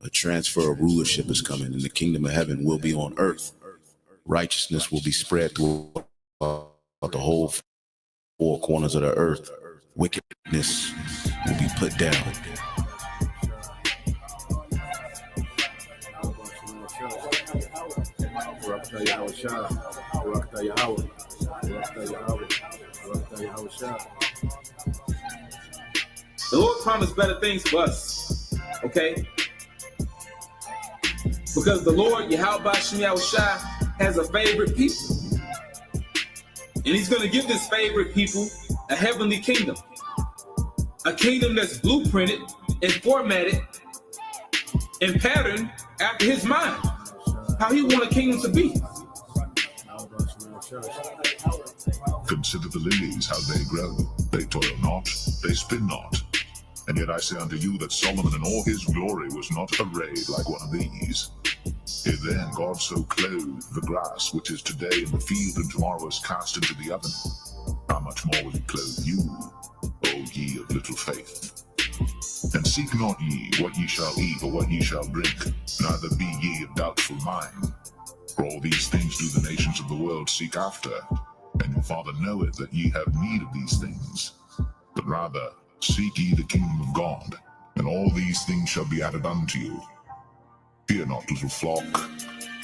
A transfer of rulership is coming, and the kingdom of heaven will be on earth. Righteousness will be spread throughout the whole four corners of the earth. Wickedness will be put down. The Lord promised better things for us, okay? Because the Lord, Yahweh Shai, has a favorite people. And he's going to give this favorite people a heavenly kingdom. A kingdom that's blueprinted and formatted and patterned after his mind. How he want a kingdom to be. Consider the lilies, how they grow. They toil not, they spin not. And yet I say unto you that Solomon in all his glory was not arrayed like one of these. If then God so clothed the grass which is today in the field and tomorrow is cast into the oven, how much more will he clothe you, O ye of little faith? And seek not ye what ye shall eat or what ye shall drink, neither be ye of doubtful mind. For all these things do the nations of the world seek after, and your Father knoweth that ye have need of these things. But rather seek ye the kingdom of God, and all these things shall be added unto you. Fear not, little flock,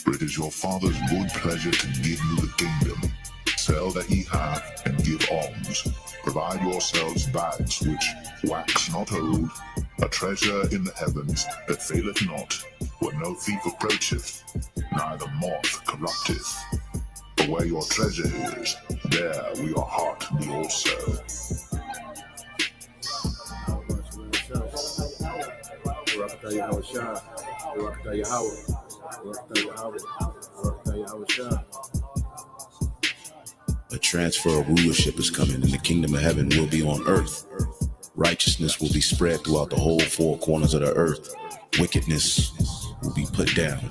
for it is your Father's good pleasure to give you the kingdom. Sell that ye have, and give alms. Provide yourselves bags which wax not old, a treasure in the heavens that faileth not, where no thief approacheth, neither moth corrupteth. For where your treasure is, there will your heart be also. A transfer of rulership is coming, and the kingdom of heaven will be on earth. Righteousness will be spread throughout the whole four corners of the earth. Wickedness will be put down.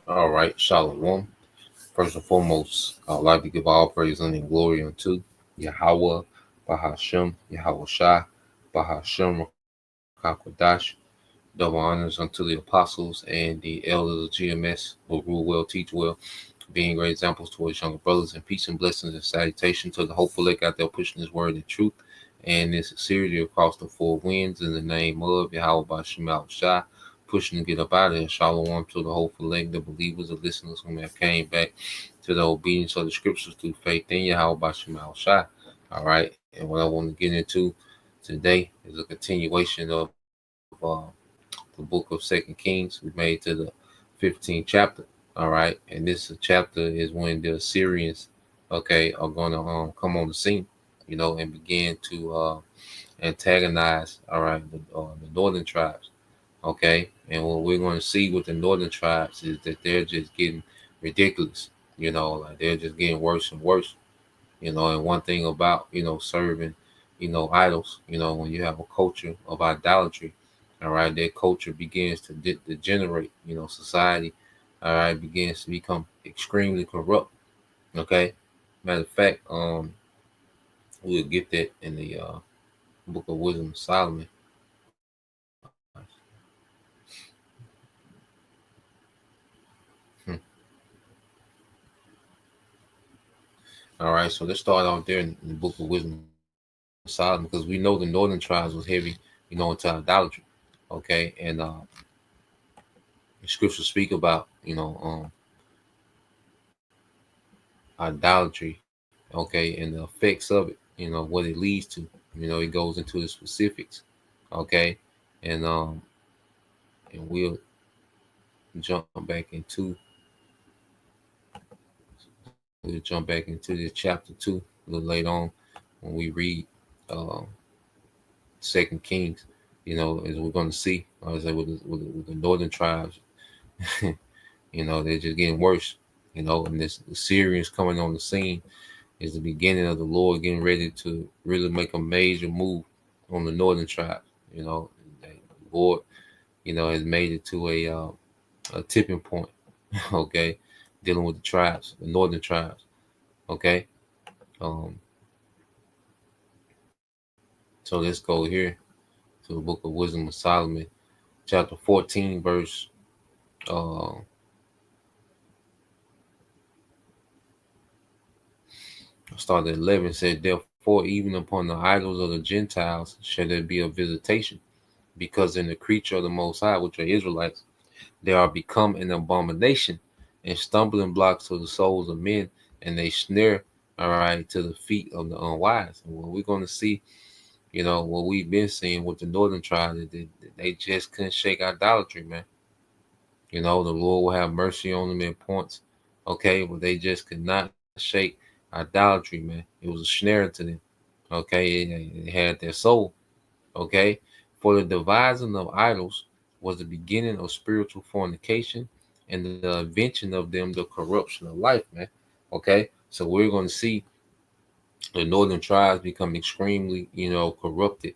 All right, Shalom. First and foremost, I'd like to give all praise and glory unto Yahweh, Bahashem, Yahweh Shai, Bahashem, Kakwadash. Double honors unto the apostles and the elders of GMS who rule well, teach well, being great examples towards younger brothers, and peace and blessings and salutation to the hopeful elect out there pushing his word and truth and this sincerity across the four winds in the name of Yahweh Bahashem Shai. Pushing to get up out of there. Shalom to the hopeful elect, the believers, the listeners who have came back to the obedience of the scriptures through faith in Yahweh Bahashem Shai. All right, and what I want to get into today is a continuation of the book of 2 Kings. We made to the 15th chapter. All right, and this chapter is when the Assyrians, okay, are going to come on the scene, you know, and begin to antagonize, all right, the northern tribes. Okay, and what we're going to see with the northern tribes is that they're just getting ridiculous, you know, like they're just getting worse and worse, you know. And one thing about, you know, serving, you know, idols, you know, when you have a culture of idolatry, all right, that culture begins to degenerate, you know, society, all right, begins to become extremely corrupt. Okay, matter of fact, we'll get that in the book of Wisdom of Solomon. All right, so let's start out there in the book of Wisdom of Solomon, because we know the northern tribes was heavy, you know, into idolatry. Okay, and the scriptures speak about, you know, idolatry, okay, and the effects of it, you know, what it leads to. You know, it goes into the specifics, okay, and we'll jump back into this chapter 2 a little later on when we read 2 Kings. as we're going to see, I say with the northern tribes, they're just getting worse. And this Assyrians coming on the scene is the beginning of the Lord getting ready to really make a major move on the northern tribes. The Lord, has made it to a tipping point. Okay, dealing with the tribes, the northern tribes. Okay, um, so let's go here to the Book of Wisdom of Solomon, chapter 14, verse. Start at 11. Said, therefore, even upon the idols of the Gentiles shall there be a visitation, because in the creature of the Most High, which are Israelites, they are become an abomination and stumbling blocks to the souls of men, and they snare, all right, to the feet of the unwise. And what we're going to see, what we've been seeing with the northern tribes, they just couldn't shake idolatry, man. The Lord will have mercy on them in points, okay, but they just could not shake idolatry, man. It was a snare to them, okay. It had their soul, okay. For the devising of idols was the beginning of spiritual fornication, and the invention of them the corruption of life, man. Okay, so we're going to see the northern tribes become extremely, corrupted,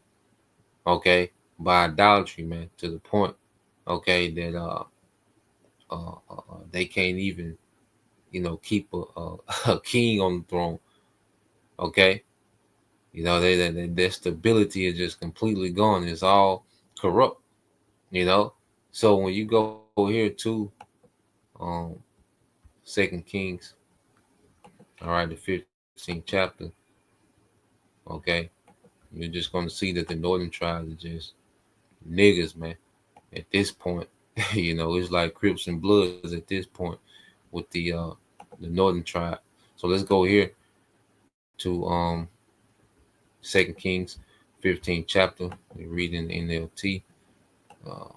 okay, by idolatry, man, to the point, okay, that they can't even, keep a king on the throne, okay. Their stability is just completely gone. It's all corrupt, So when you go here to um Second Kings, all right, the 15th chapter, okay, you're just gonna see that the northern tribes are just niggas, man. At this point, it's like Crips and Bloods at this point with the northern tribe. So let's go here to Second Kings 15th chapter. We read in the NLT. Uh,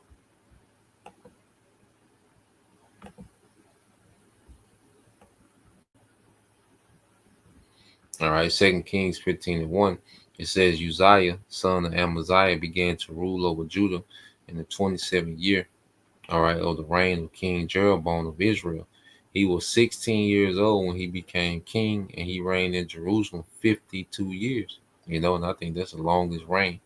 all right, Second Kings 15:1. It says Uzziah, son of Amaziah, began to rule over Judah in the 27th year, all right, of the reign of King Jeroboam of Israel. He was 16 years old when he became king, and he reigned in Jerusalem 52 years. And I think that's the longest reign,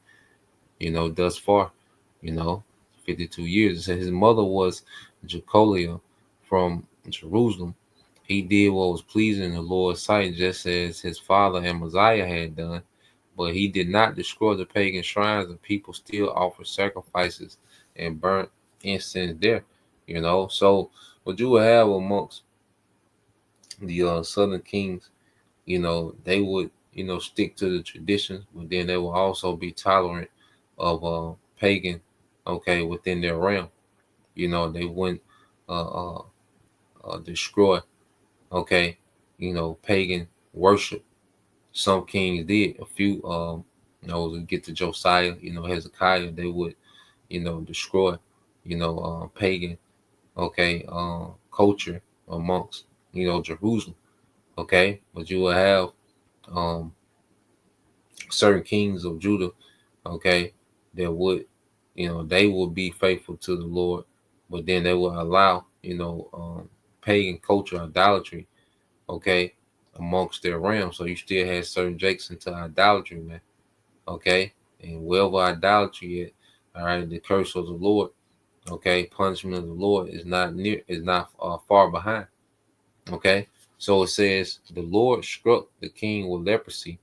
thus far, you know, 52 years. It said his mother was Jecoliah from Jerusalem. He did what was pleasing in the Lord's sight, just as his father Amaziah had done. But he did not destroy the pagan shrines, and people still offered sacrifices and burnt incense there. So what you would have amongst the southern kings, they would, stick to the traditions, but then they will also be tolerant of pagan, okay, within their realm. They wouldn't uh, uh, destroy, okay, pagan worship. Some kings did. A few, to get to Josiah, Hezekiah, they would, destroy, pagan, okay, culture amongst, Jerusalem, okay. But you will have um, certain kings of Judah, okay, that would, they would be faithful to the Lord, but then they will allow, pagan culture, idolatry, okay, amongst their realm. So you still have certain jakes into idolatry, man, okay, and wherever idolatry is, all right, the curse of the Lord, okay, punishment of the Lord is not far behind, okay. So it says the Lord struck the king with leprosy,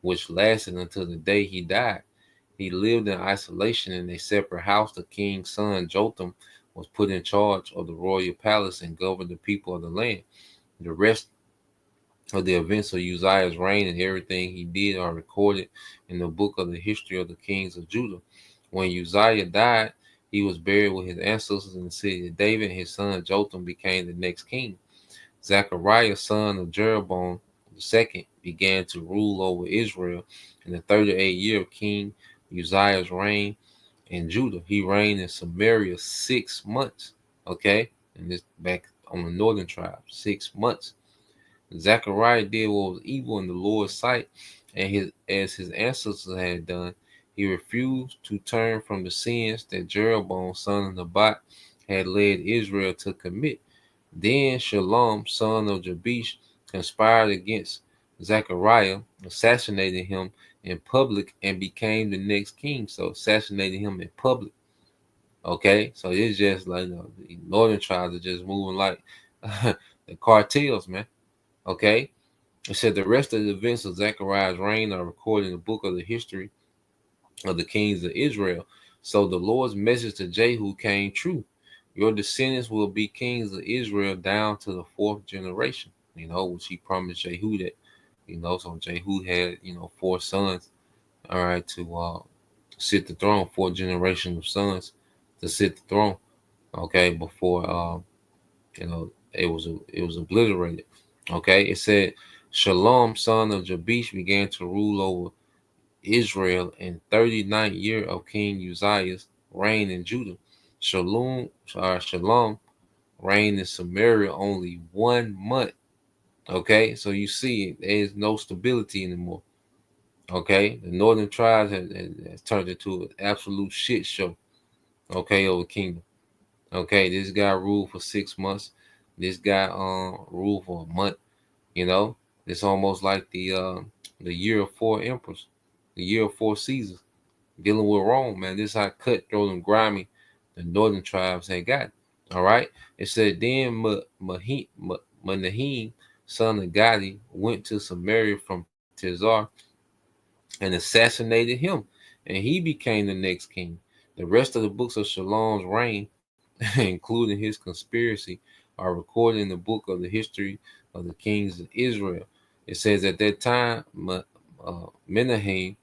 which lasted until the day he died. He lived in isolation in a separate house. The king's son, Jotham, was put in charge of the royal palace and governed the people of the land. The rest of the events of Uzziah's reign and everything he did are recorded in the book of the history of the kings of Judah. When Uzziah died, he was buried with his ancestors in the city of David. His son Jotham became the next king. Zechariah, son of Jeroboam II, began to rule over Israel in the 38th year of King Uzziah's reign in Judah. He reigned in Samaria 6 months. Okay, and this back on the northern tribe, 6 months. Zechariah did what was evil in the Lord's sight, and his ancestors had done. He refused to turn from the sins that Jeroboam, son of Nebat, had led Israel to commit. Then Shalom, son of Jabesh, conspired against Zechariah, assassinated him in public, and became the next king. So assassinated him in public. Okay, so it's just like the northern tribes are just moving like the cartels, man. Okay, it said the rest of the events of Zechariah's reign are recorded in the book of the history of the kings of Israel. So the Lord's message to Jehu came true. Your descendants will be kings of Israel down to the fourth generation. Which he promised Jehu that. So Jehu had four sons. All right, to sit the throne, four generations of sons to sit the throne. Okay, before it was obliterated. Okay, it said Shalom, son of Jabesh, began to rule over Israel in 39th year of King Uzziah's reign in Judah. Shalom reigned in Samaria only 1 month. Okay, so you see there is no stability anymore. Okay, the northern tribes has turned into an absolute shit show. Okay, over kingdom. Okay, this guy ruled for 6 months. This guy ruled for a month. It's almost like the year of four emperors, the year of four Caesars, dealing with Rome, man. This is how cutthroat and grimy the northern tribes had got. All right. It said then Menahim, son of Gadi, went to Samaria from Tizar and assassinated him, and he became the next king. The rest of the books of Shalom's reign, including his conspiracy, are recorded in the book of the history of the kings of Israel. It says at that time, Menahem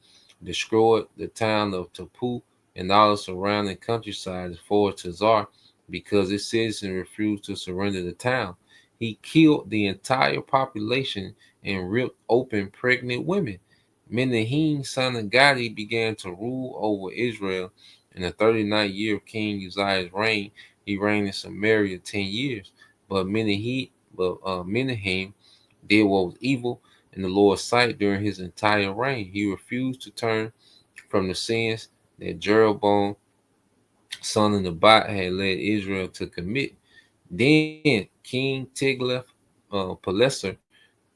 destroyed the town of Tapu and all the surrounding countryside as far as Tazar because its citizens refused to surrender the town. He killed the entire population and ripped open pregnant women. Menahem, son of Gadi, began to rule over Israel in the 39th year of King Uzziah's reign. He reigned in Samaria 10 years. But Menahem did what was evil in the Lord's sight during his entire reign. He refused to turn from the sins that Jeroboam, son of Nebat, had led Israel to commit. Then King Tiglath-Pileser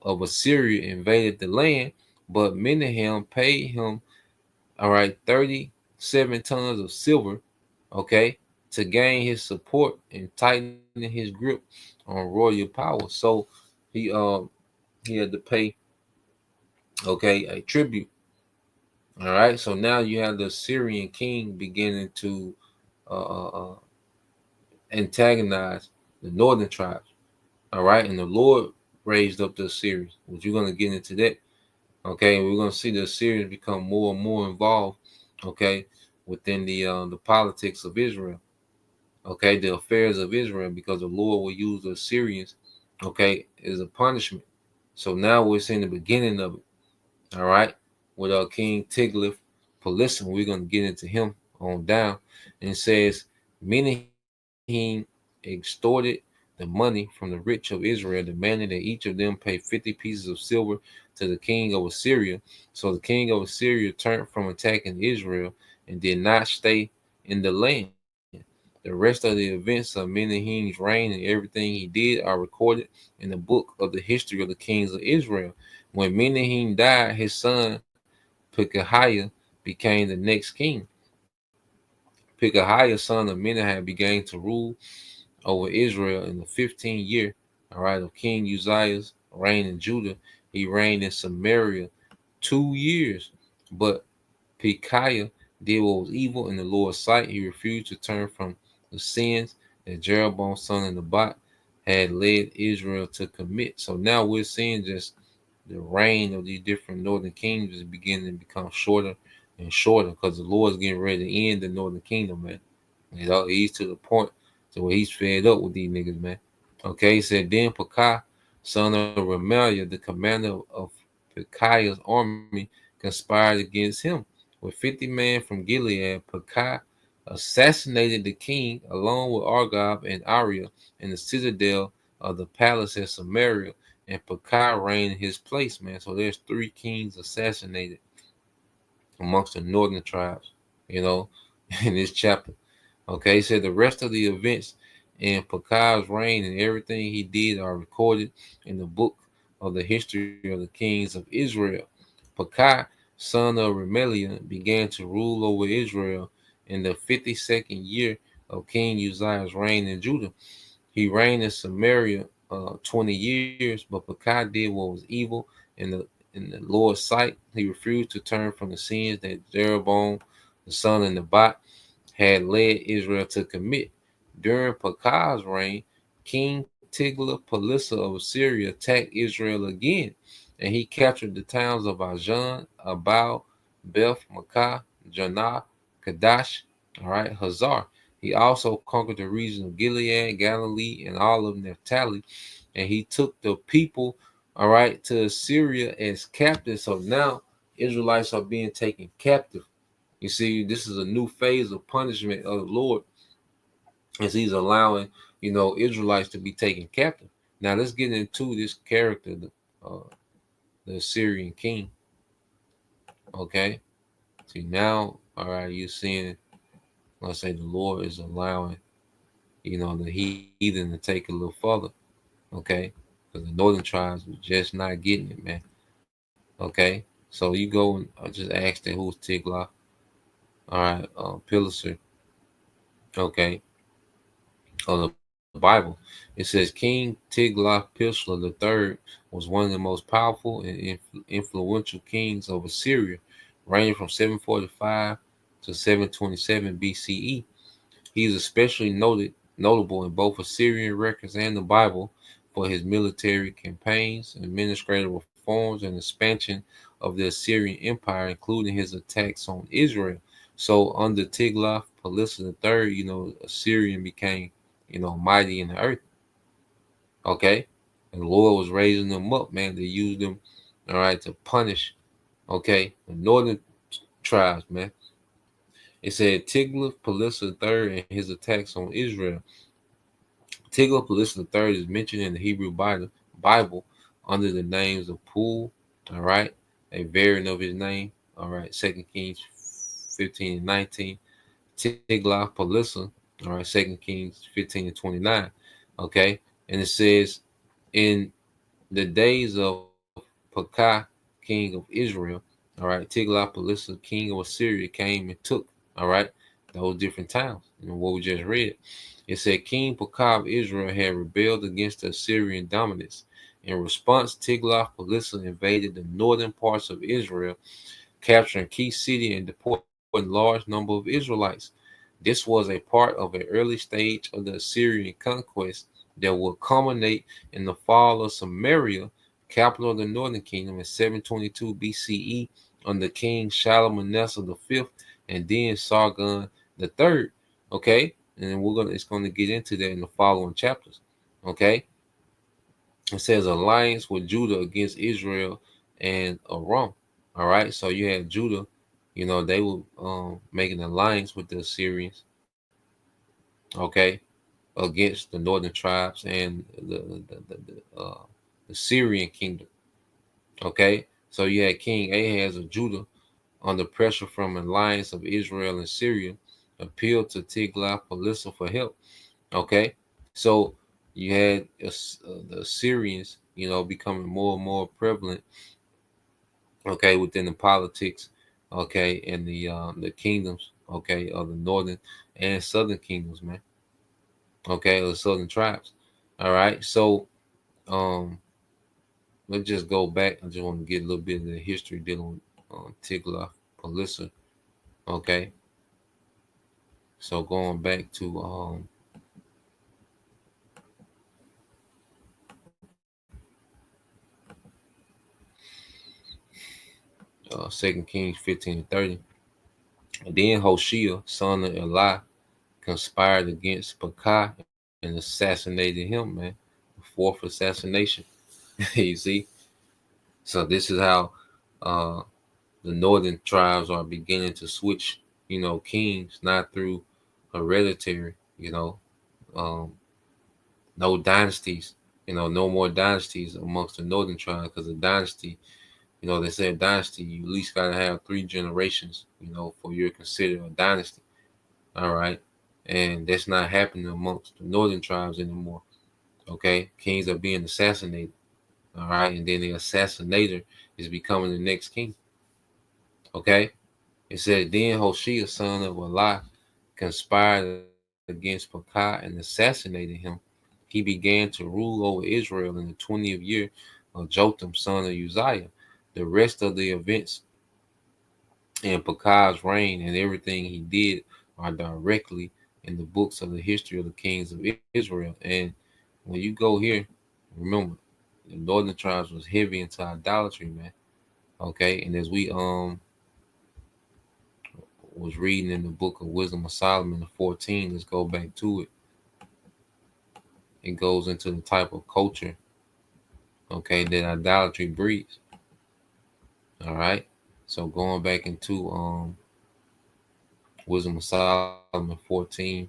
of Assyria invaded the land, but Menahem paid him 37 tons of silver, okay, to gain his support and tighten his grip on royal power. So he had to pay, okay, a tribute. All right, so now you have the Assyrian king beginning to uh, antagonize the northern tribes. All right, and the Lord raised up the Assyrians, which you're going to get into that. Okay, we're going to see the Assyrians become more and more involved, okay, within the politics of Israel, okay, the affairs of Israel, because the Lord will use the Assyrians, okay, as a punishment. So now we're seeing the beginning of it. All right, with our King Tiglath-Pileser, we're going to get into him on down, and it says Menahem extorted the money from the rich of Israel, demanding that each of them pay 50 pieces of silver to the king of Assyria. So the king of Assyria turned from attacking Israel and did not stay in the land. The rest of the events of Menahem's reign and everything he did are recorded in the book of the history of the kings of Israel. When Menahem died, his son Pekahiah became the next king. Pekahiah, son of Menahem, began to rule over Israel in the 15th year, of King Uzziah's reign in Judah. He reigned in Samaria 2 years, but Pekahiah did what was evil in the Lord's sight. He refused to turn from the sins that Jeroboam, son of Nebat, had led Israel to commit. So now we're seeing just the reign of these different northern kingdoms is beginning to become shorter and shorter because the Lord's getting ready to end the northern kingdom, man. He's to the point to where he's fed up with these niggas, man. Okay, he said, then Pekah, son of Remaliah, the commander of Pekahiah's army, conspired against him. With 50 men from Gilead, Pekah assassinated the king along with Argob and Ariah in the citadel of the palace at Samaria, and Pekah reigned in his place, man. So there's 3 kings assassinated. amongst the northern tribes, you know, in this chapter. Okay, he said the rest of the events in Pekah's reign and everything he did are recorded in the book of the history of the kings of Israel. Pekah, son of Remaliah, began to rule over Israel in the 52nd year of King Uzziah's reign in Judah. He reigned in Samaria 20 years, but Pekah did what was evil in the Lord's sight. He refused to turn from the sins that Jeroboam, the son of Nebat, had led Israel to commit. During Pekah's reign, King Tiglath-Pileser of Assyria attacked Israel again, and he captured the towns of Ajan, Abal, Beth Makkah, Janah, Kadash, all right, Hazar. He also conquered the region of Gilead, Galilee, and all of Naphtali, and he took the people, all right, to Assyria as captives. So now Israelites are being taken captive. You see, this is a new phase of punishment of the Lord as he's allowing, Israelites to be taken captive. Now let's get into this character, the Assyrian king. Okay. See now, all right, you're seeing, let's say the Lord is allowing, the heathen to take a little further. Okay. Because the northern tribes were just not getting it, man. Okay. So you go and just ask that who's Tiglath. All right. Pileser. Okay. Of the Bible. It says King Tiglath-Pileser III was one of the most powerful and influential kings of Assyria, reigning from 745 to 727 BCE. He is especially notable in both Assyrian records and the Bible for his military campaigns, administrative reforms, and expansion of the Assyrian Empire, including his attacks on Israel. So under Tiglath-Pileser III, Assyrian became, mighty in the earth. Okay, and the Lord was raising them up, man, to use them, all right, to punish, okay, the northern tribes, man. It said Tiglath-Pileser III and his attacks on Israel. Tiglath-Pileser III is mentioned in the Hebrew Bible under the names of Pul, all right, a variant of his name, all right, 2 Kings 15 and 19. Tiglath-Pileser, all right, 2 Kings 15 and 29, okay, and it says in the days of Pekah, king of Israel, all right, Tiglath-Pileser, king of Assyria, came and took, all right, those different towns. What we just read. It said King Pekah of Israel had rebelled against the Assyrian dominance. In response, Tiglath-Pileser invaded the northern parts of Israel, capturing key cities and deporting large number of Israelites. This was a part of an early stage of the Assyrian conquest that would culminate in the fall of Samaria, capital of the northern kingdom, in 722 BCE under King Shalmaneser V and then Sargon III. Okay, and then it's going to get into that in the following chapters. Okay, it says alliance with Judah against Israel and Aram. All right, so you had Judah, they were making an alliance with the Assyrians. Okay, against the northern tribes and the Syrian kingdom. Okay, so you had King Ahaz of Judah under pressure from an alliance of Israel and Syria, appealed to Tiglath-Pileser for help. Okay, so you had the Syrians, becoming more and more prevalent. Okay, within the politics. Okay, and the kingdoms. Okay, of the northern and southern kingdoms, man. Okay, the southern tribes. All right, so um, let's just go back. I just want to get a little bit of the history dealing with Tiglath-Pileser. Okay, so going back to 2 Kings 15 and 30. And then Hoshea, son of Eli, conspired against Pekah and assassinated him, man. The fourth assassination. You see? So this is how uh, the northern tribes are beginning to switch, kings, not through hereditary, um, no dynasties, no more dynasties amongst the northern tribes because the dynasty They say a dynasty, you at least gotta have 3 generations, for you're considered a dynasty. All right. And that's not happening amongst the northern tribes anymore. Okay. Kings are being assassinated. All right. And then the assassinator is becoming the next king. Okay. It said, then Hoshea, son of Elah, conspired against Pekah and assassinated him. He began to rule over Israel in the 20th year of Jotham, son of Uzziah. The rest of the events in Pekah's reign and everything he did are directly in the books of the history of the kings of Israel. And when you go here, remember, the northern tribes was heavy into idolatry, man. Okay, and as we was reading in the book of Wisdom of Solomon, the 14, let's go back to it. It goes into the type of culture, okay, that idolatry breeds. All right. So going back into Wisdom of Solomon 14.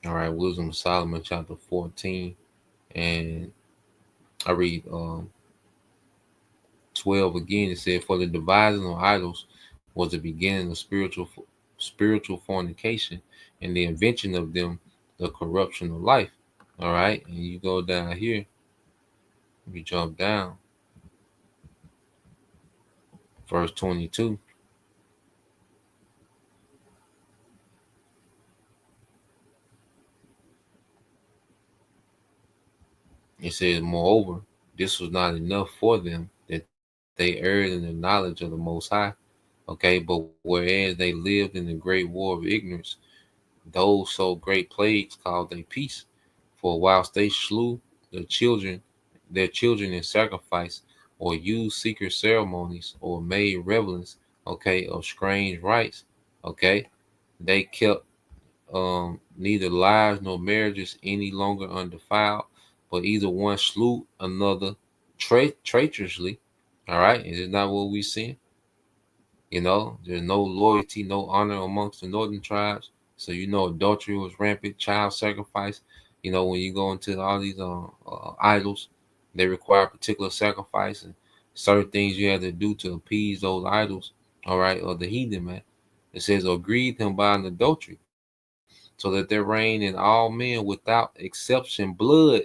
All right, Wisdom of Solomon chapter 14. And I read 12 again. It said, for the devising of idols was the beginning of spiritual fornication, and the invention of them the corruption of life. All right. And you go down here, you jump down, verse 22. It says, moreover, this was not enough for them, that they erred in the knowledge of the Most High. Okay, but whereas they lived in the great war of ignorance, those so great plagues called they peace. For whilst they slew their children in sacrifice, or used secret ceremonies, or made revelings, okay, of strange rites, okay, they kept neither lives nor marriages any longer undefiled, but either one slew another traitorously. All right, is it not what we see? There's no loyalty, no honor amongst the northern tribes. So adultery was rampant, child sacrifice. When you go into all these idols, they require particular sacrifice and certain things you have to do to appease those idols. All right, or the heathen man. It says, or grieve him by an adultery, so that there reign in all men without exception blood,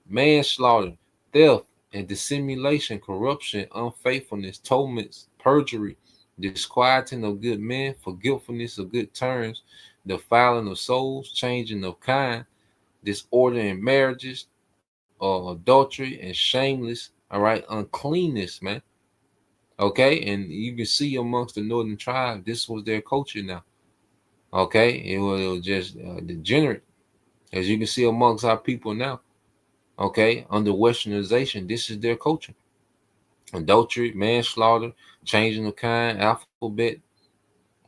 manslaughter, theft, and dissimulation, corruption, unfaithfulness, torments, perjury, disquieting of good men, forgetfulness of good terms, defiling of souls, changing of kind, disorder in marriages, adultery, and shameless, all right, uncleanness, man. Okay, and you can see amongst the northern tribe, this was their culture now. Okay, it was just degenerate, as you can see amongst our people now. Okay, under westernization, this is their culture: adultery, manslaughter, changing of kind, alphabet.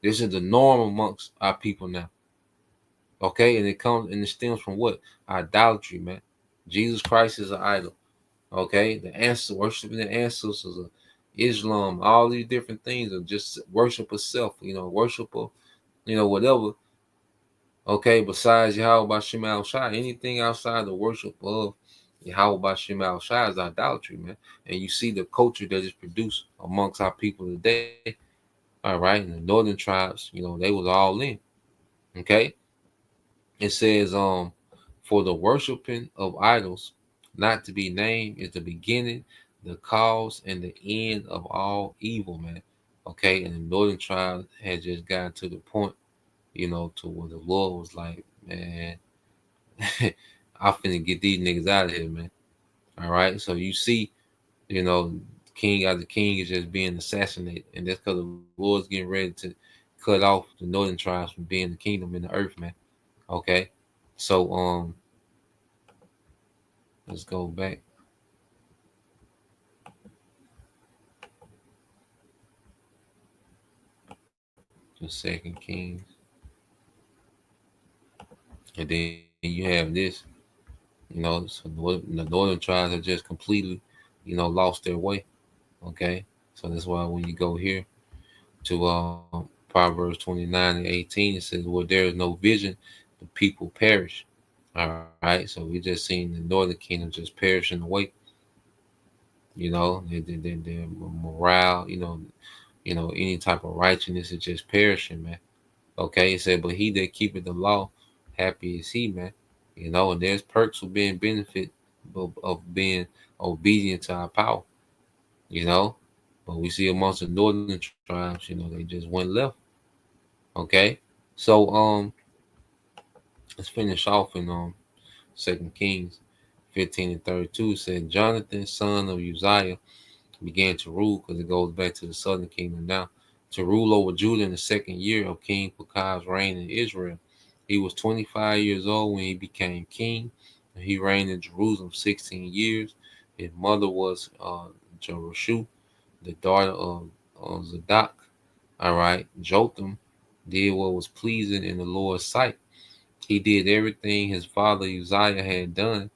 This is the norm amongst our people now. Okay, and it stems from what? Idolatry, man. Jesus Christ is an idol. Okay, the answer, worshiping the ancestors of Islam, all these different things are just worship of self. Worship of whatever. Okay, besides Yahweh Bashim Al Shai, anything outside the worship of Yahweh Bashim Al Shai is idolatry, man. And you see the culture that is produced amongst our people today. All right, and the northern tribes, they was all in. Okay, it says, for the worshiping of idols, not to be named, is the beginning, the cause, and the end of all evil, man. Okay, and the northern tribe had just gotten to the point, to where the Lord was like, man, I'm finna get these niggas out of here, man. All right, so you see, king after king is just being assassinated, and that's because the Lord's getting ready to cut off the northern tribes from being the kingdom in the earth, man. Okay, so let's go back to Second Kings, and then you have this. So the northern tribes have just completely, lost their way. Okay, so that's why when you go here to Proverbs 29 and 18, it says, where there is no vision, the people perish. All right, so we just seen the northern kingdom just perishing away. Their morale, any type of righteousness is just perishing, man. Okay, it said, but he that keepeth the law, happy is he, man. And there's perks of being benefit of being obedient to our power, you know. But we see amongst the northern tribes, they just went left. Okay, so let's finish off in 2 Kings 15 and 32. Said Jonathan, son of Uzziah, began to rule, because it goes back to the southern kingdom now, to rule over Judah in the 2nd year of King Pekah's reign in Israel. He was 25 years old when he became king. He reigned in Jerusalem 16 years. His mother was Jerushu, the daughter of Zadok. All right, Jotham did what was pleasing in the Lord's sight. He did everything his father Uzziah had done.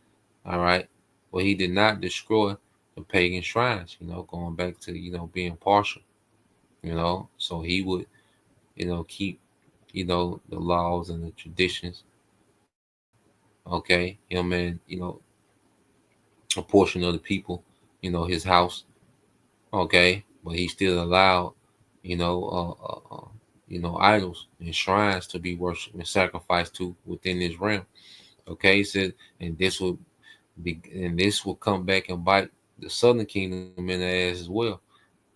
All right, but he did not destroy the pagan shrines. Going back to being partial. So he would keep the laws and the traditions. Okay, a portion of the people, his house. Okay, but he still allowed you know idols and shrines to be worshipped and sacrificed to within this realm. Okay, he said, and this will come back and bite the southern kingdom in the ass as well.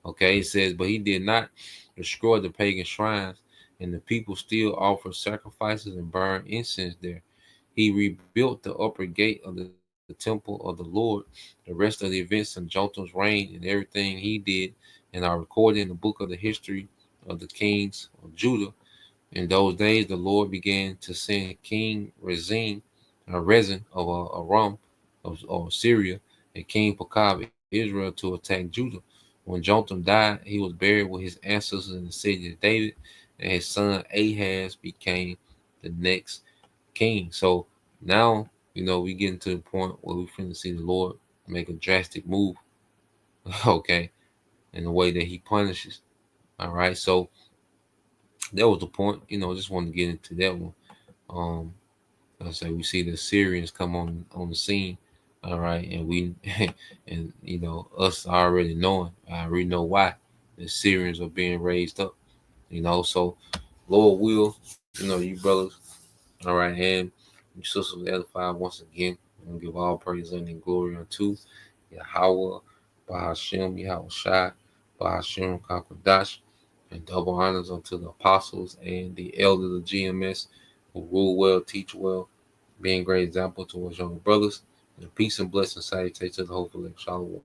Okay, he says, but he did not destroy the pagan shrines, and the people still offered sacrifices and burned incense there. He rebuilt the upper gate of the temple of the Lord. The rest of the events in Jotham's reign and everything he did and are recorded in the book of the history of the kings of Judah. In those days, the Lord began to send King Rezin of Aram of Syria, and King Pekah of Israel to attack Judah. When Jotham died, he was buried with his ancestors in the city of David, and his son Ahaz became the next king. So now, we getting to the point where we finna see the Lord make a drastic move, okay, in the way that he punishes. All right, so that was the point. Just wanted to get into that one. Um, I say we see the Assyrians come on the scene. All right, and we and us already knowing. I already know why the Syrians are being raised up. So Lord will, you brothers. All right, and you sisters edified once again. I'm gonna give all praise and glory unto Yahweh, Bahashem, Yahweh Shai, Bahashem Kakwadash, and double honors unto the apostles and the elders of GMS who rule well, teach well, being great example to us younger brothers. And peace and blessing salutation to the whole elect. Shalom.